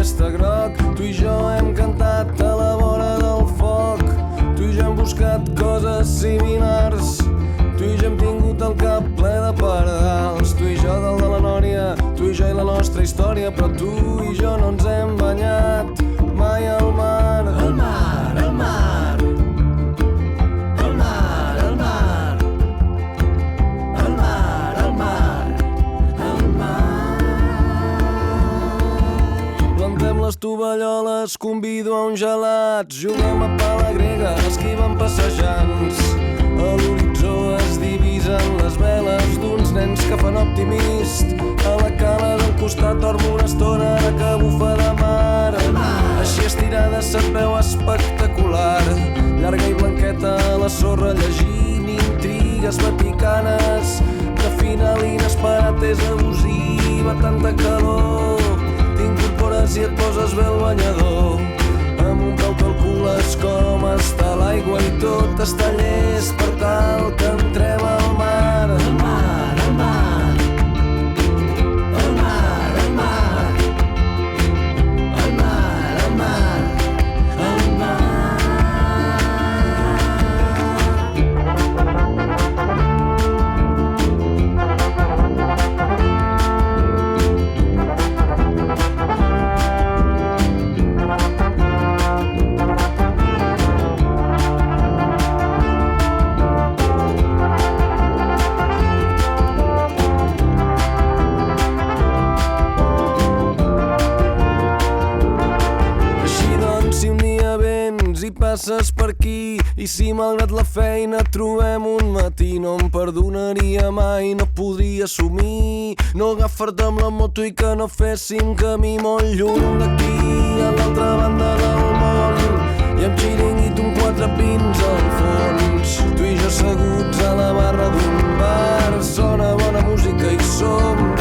celeste groc. Tu i jo hem cantat a la vora del foc, tu i jo hem buscat coses similars, tu i jo hem tingut el cap ple de pardals, tu i jo dalt de la nòria, tu i jo i la nostra història, però tu i jo no ens hem banyat mai al mar. El mar, el mar, el mar, el mar, el mar, el mar, el mar. Plantem les tovalloles, convido a un gelat, juguem a pala grega, esquivem passejants. A l'horitzó es divisen les veles d'uns nens que fan optimist. A la cala del costat dormo una estona ara que bufa de mar. Així estirada se't veu espectacular, llarga i blanqueta a la sorra llegint intrigues vaticanes. De final inesperat és abusiva, tanta calor, t'incorpores i et poses bé el banyador. Amb un peu calcules com està l'aigua i tot està llest per tal que entrem al mar. El mar, el mar, el mar, el mar, el mar, el mar, el mar. I passes per aquí, i si malgrat la feina trobem un matí, no em perdonaria mai, no podria assumir no agafar-te amb la moto i que no féssim camí molt lluny d'aquí, a l'altra banda del món, i amb xiringuit un quatre pins al fons, tu i jo asseguts a la barra d'un bar, sona bona música i som